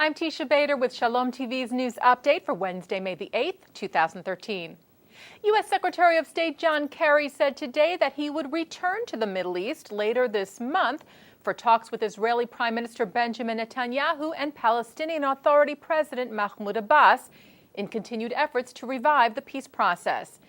I'm Teisha Bader with Shalom TV's news update for Wednesday, May the 8th, 2013. U.S. Secretary of State John Kerry said today that he would return to the Middle East later this month for talks with Israeli Prime Minister Benjamin Netanyahu and Palestinian Authority President Mahmoud Abbas in continued efforts to revive the peace process.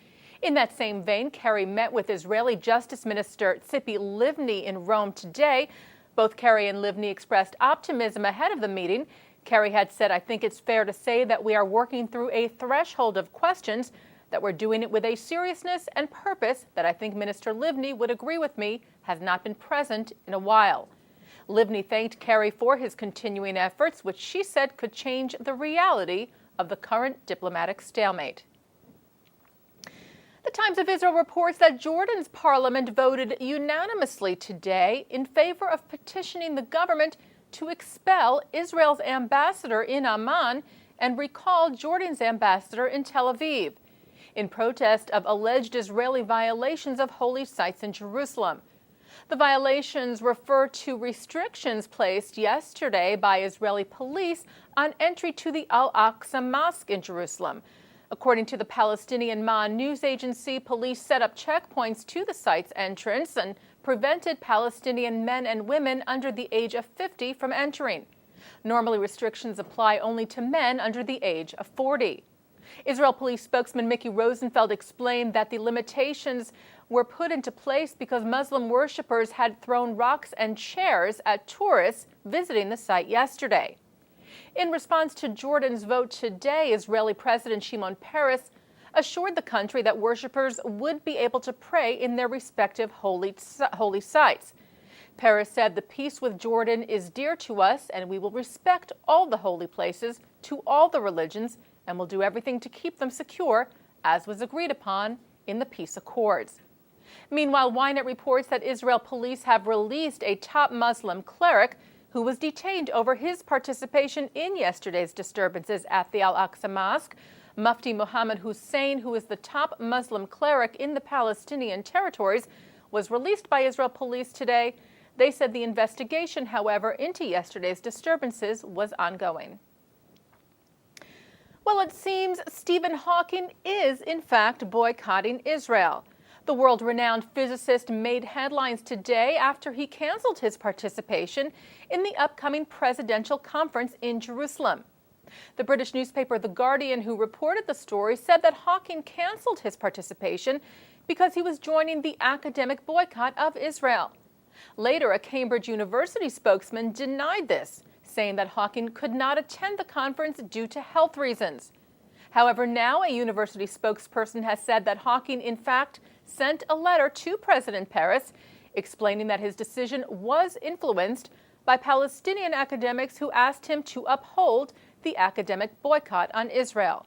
In that same vein, Kerry met with Israeli Justice Minister Livni in Rome today. Both Kerry and Livni expressed optimism ahead of the meeting. Kerry had said, "I think it's fair to say that we are working through a threshold of questions, that we're doing it with a seriousness and purpose that I think Minister Livni would agree with me has not been present in a while." Livni thanked Kerry for his continuing efforts, which she said could change the reality of the current diplomatic stalemate. The Times of Israel reports that Jordan's parliament voted unanimously today in favor of petitioning the government to expel Israel's ambassador in Amman and recall Jordan's ambassador in Tel Aviv, in protest of alleged Israeli violations of holy sites in Jerusalem. The violations refer to restrictions placed yesterday by Israeli police on entry to the Al-Aqsa Mosque in Jerusalem. According to the Palestinian Ma'an news agency, police set up checkpoints to the site's entrance and prevented Palestinian men and women under the age of 50 from entering. Normally, restrictions apply only to men under the age of 40. Israel police spokesman Mickey Rosenfeld explained that the limitations were put into place because Muslim worshippers had thrown rocks and chairs at tourists visiting the site yesterday. In response to Jordan's vote today, Israeli President Shimon Peres assured the country that worshippers would be able to pray in their respective holy sites. Peres said, "The peace with Jordan is dear to us, and we will respect all the holy places to all the religions, and will do everything to keep them secure, as was agreed upon in the peace accords." Meanwhile, Ynet reports that Israel police have released a top Muslim cleric who was detained over his participation in yesterday's disturbances at the Al-Aqsa Mosque. Mufti Mohammed Hussein, who is the top Muslim cleric in the Palestinian territories, was released by Israel police today. They said the investigation, however, into yesterday's disturbances was ongoing. Well, it seems Stephen Hawking is, in fact, boycotting Israel. The world-renowned physicist made headlines today after he canceled his participation in the upcoming presidential conference in Jerusalem. The British newspaper The Guardian, who reported the story, said that Hawking canceled his participation because he was joining the academic boycott of Israel. Later, a Cambridge University spokesman denied this, saying that Hawking could not attend the conference due to health reasons. However, now a university spokesperson has said that Hawking, in fact, sent a letter to President Peres explaining that his decision was influenced by Palestinian academics who asked him to uphold the academic boycott on Israel.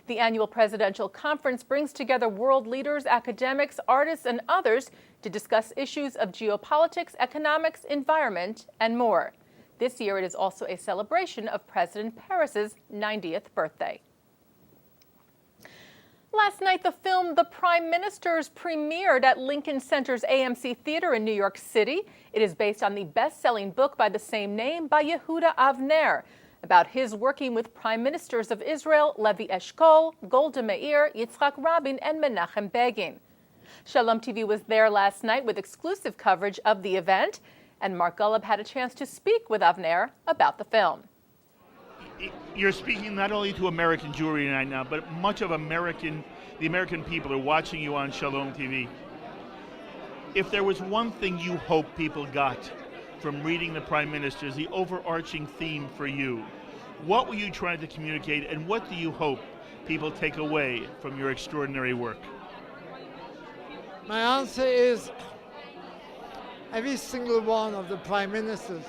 The annual presidential conference brings together world leaders, academics, artists, and others to discuss issues of geopolitics, economics, environment, and more. This year, it is also a celebration of President Peres' 90th birthday. Last night, the film The Prime Ministers premiered at Lincoln Center's AMC Theater in New York City. It is based on the best-selling book by the same name by Yehuda Avner, about his working with Prime Ministers of Israel, Levi Eshkol, Golda Meir, Yitzhak Rabin, and Menachem Begin. Shalom TV was there last night with exclusive coverage of the event, and Mark Gullub had a chance to speak with Avner about the film. You're speaking not only to American Jewry right now, but much of the American people are watching you on Shalom TV. If there was one thing you hope people got from reading the Prime Ministers, the overarching theme for you, what were you trying to communicate, and what do you hope people take away from your extraordinary work? My answer is every single one of the Prime Ministers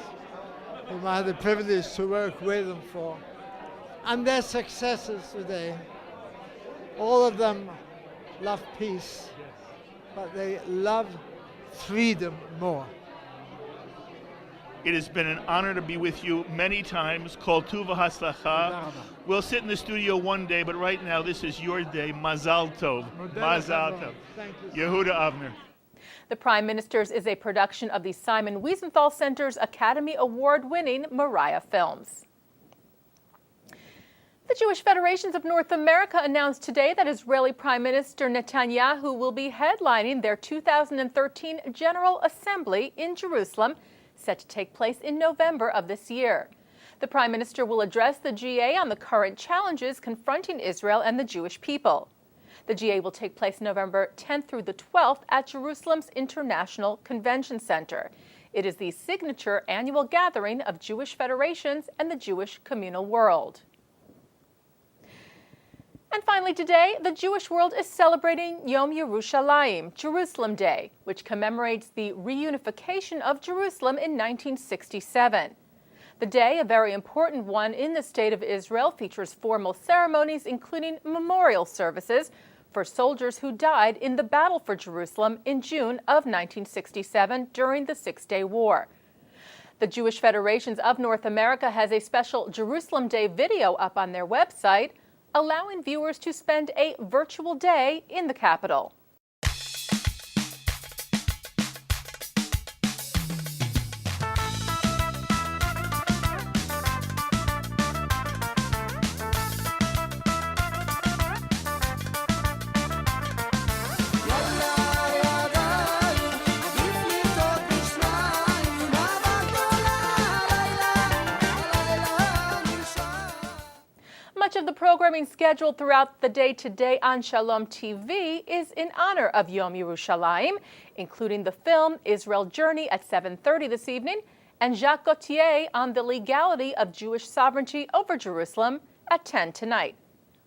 whom I had the privilege to work with them for, and their successors today, all of them love peace, but they love freedom more. It has been an honor to be with you many times. Kol tuv v'hatzlacha. We'll sit in the studio one day, but right now this is your day. Mazal tov. Mazal tov. Thank you. Yehuda Avner. The Prime Ministers is a production of the Simon Wiesenthal Center's Academy Award-winning Mariah Films. The Jewish Federations of North America announced today that Israeli Prime Minister Netanyahu will be headlining their 2013 General Assembly in Jerusalem, set to take place in November of this year. The Prime Minister will address the GA on the current challenges confronting Israel and the Jewish people. The GA will take place November 10th through the 12th at Jerusalem's International Convention Center. It is the signature annual gathering of Jewish federations and the Jewish communal world. And finally today, the Jewish world is celebrating Yom Yerushalayim, Jerusalem Day, which commemorates the reunification of Jerusalem in 1967. The day, a very important one in the State of Israel, features formal ceremonies including memorial services for soldiers who died in the battle for Jerusalem in June of 1967 during the Six-Day War. The Jewish Federations of North America has a special Jerusalem Day video up on their website, allowing viewers to spend a virtual day in the capital. Much of the programming scheduled throughout the day today on Shalom TV is in honor of Yom Yerushalayim, including the film Israel Journey at 7:30 this evening and Jacques Gauthier on the legality of Jewish sovereignty over Jerusalem at 10 tonight.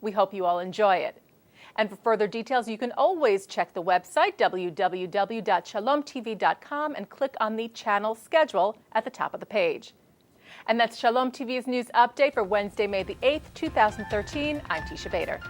We hope you all enjoy it. And for further details, you can always check the website www.shalomtv.com and click on the channel schedule at the top of the page. And that's Shalom TV's news update for Wednesday, May the 8th, 2013. I'm Teisha Bader.